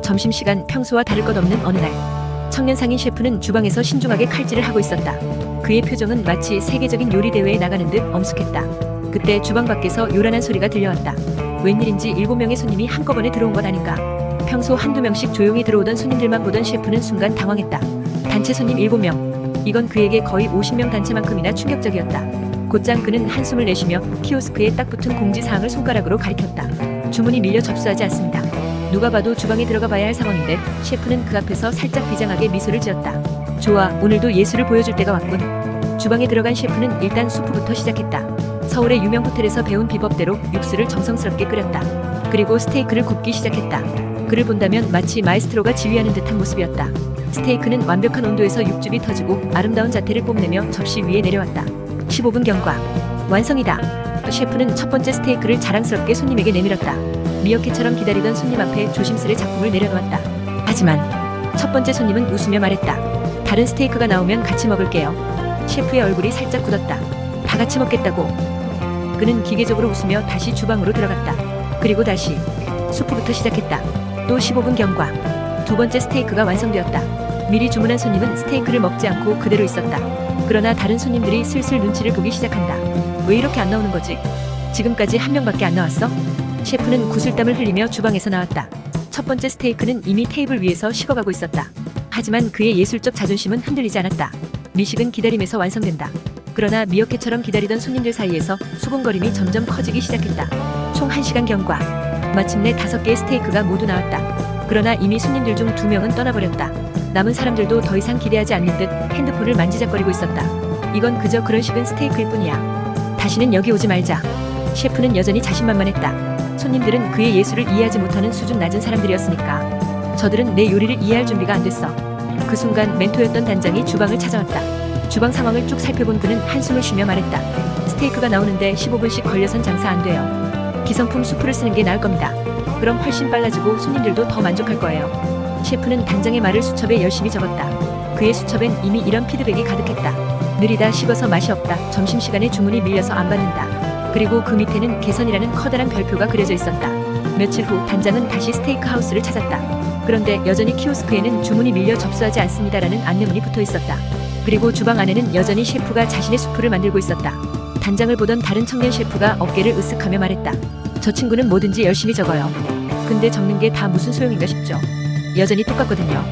점심시간 평소와 다를 것 없는 어느 날, 청년 상인 셰프는 주방에서 신중하게 칼질을 하고 있었다. 그의 표정은 마치 세계적인 요리 대회에 나가는 듯 엄숙했다. 그때 주방 밖에서 요란한 소리가 들려왔다. 웬일인지 7명의 손님이 한꺼번에 들어온 것 아닌가. 평소 한두 명씩 조용히 들어오던 손님들만 보던 셰프는 순간 당황했다. 단체 손님 7명. 이건 그에게 거의 50명 단체만큼이나 충격적이었다. 곧장 그는 한숨을 내쉬며 키오스크에 딱 붙은 공지사항을 손가락으로 가리켰다. 주문이 밀려 접수하지 않습니다. 누가 봐도 주방에 들어가 봐야 할 상황인데 셰프는 그 앞에서 살짝 비장하게 미소를 지었다. 좋아, 오늘도 예술을 보여줄 때가 왔군. 주방에 들어간 셰프는 일단 수프부터 시작했다. 서울의 유명 호텔에서 배운 비법대로 육수를 정성스럽게 끓였다. 그리고 스테이크를 굽기 시작했다. 그를 본다면 마치 마에스트로가 지휘하는 듯한 모습이었다. 스테이크는 완벽한 온도에서 육즙이 터지고 아름다운 자태를 뽐내며 접시 위에 내려왔다. 15분 경과. 완성이다. 셰프는 첫 번째 스테이크를 자랑스럽게 손님에게 내밀었다. 미어캣처럼 기다리던 손님 앞에 조심스레 작품을 내려놓았다. 하지만 첫 번째 손님은 웃으며 말했다. 다른 스테이크가 나오면 같이 먹을게요. 셰프의 얼굴이 살짝 굳었다. 다 같이 먹겠다고. 그는 기계적으로 웃으며 다시 주방으로 들어갔다. 그리고 다시 수프부터 시작했다. 또 15분 경과. 두 번째 스테이크가 완성되었다. 미리 주문한 손님은 스테이크를 먹지 않고 그대로 있었다. 그러나 다른 손님들이 슬슬 눈치를 보기 시작한다. 왜 이렇게 안 나오는 거지? 지금까지 한 명밖에 안 나왔어? 셰프는 구슬땀을 흘리며 주방에서 나왔다. 첫 번째 스테이크는 이미 테이블 위에서 식어가고 있었다. 하지만 그의 예술적 자존심은 흔들리지 않았다. 미식은 기다림에서 완성된다. 그러나 미어캣처럼 기다리던 손님들 사이에서 수군거림이 점점 커지기 시작했다. 총 1시간 경과. 마침내 5개의 스테이크가 모두 나왔다. 그러나 이미 손님들 중 2명은 떠나버렸다. 남은 사람들도 더 이상 기대하지 않는 듯 핸드폰을 만지작거리고 있었다. 이건 그저 그런 식은 스테이크일 뿐이야. 다시는 여기 오지 말자. 셰프는 여전히 자신만만했다. 손님들은 그의 예술을 이해하지 못하는 수준 낮은 사람들이었으니까. 저들은 내 요리를 이해할 준비가 안 됐어. 그 순간 멘토였던 단장이 주방을 찾아왔다. 주방 상황을 쭉 살펴본 그는 한숨을 쉬며 말했다. 스테이크가 나오는데 15분씩 걸려선 장사 안 돼요. 기성품 수프를 쓰는 게 나을 겁니다. 그럼 훨씬 빨라지고 손님들도 더 만족할 거예요. 셰프는 단장의 말을 수첩에 열심히 적었다. 그의 수첩엔 이미 이런 피드백이 가득했다. 느리다, 식어서 맛이 없다, 점심시간에 주문이 밀려서 안 받는다. 그리고 그 밑에는 개선이라는 커다란 별표가 그려져 있었다. 며칠 후 단장은 다시 스테이크 하우스를 찾았다. 그런데 여전히 키오스크에는 주문이 밀려 접수하지 않습니다라는 안내문이 붙어 있었다. 그리고 주방 안에는 여전히 셰프가 자신의 수프를 만들고 있었다. 단장을 보던 다른 청년 셰프가 어깨를 으쓱하며 말했다. 저 친구는 뭐든지 열심히 적어요. 근데 적는 게 다 무슨 소용인가 싶죠. 여전히 똑같거든요.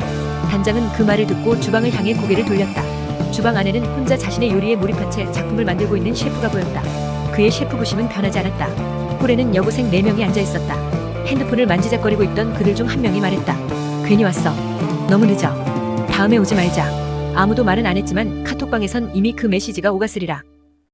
단장은 그 말을 듣고 주방을 향해 고개를 돌렸다. 주방 안에는 혼자 자신의 요리에 몰입한 채 작품을 만들고 있는 셰프가 보였다. 그의 셰프 부심은 변하지 않았다. 홀에는 여고생 4명이 앉아있었다. 핸드폰을 만지작거리고 있던 그들 중 한 명이 말했다. 괜히 왔어. 너무 늦어. 다음에 오지 말자. 아무도 말은 안 했지만 카톡방에선 이미 그 메시지가 오갔으리라.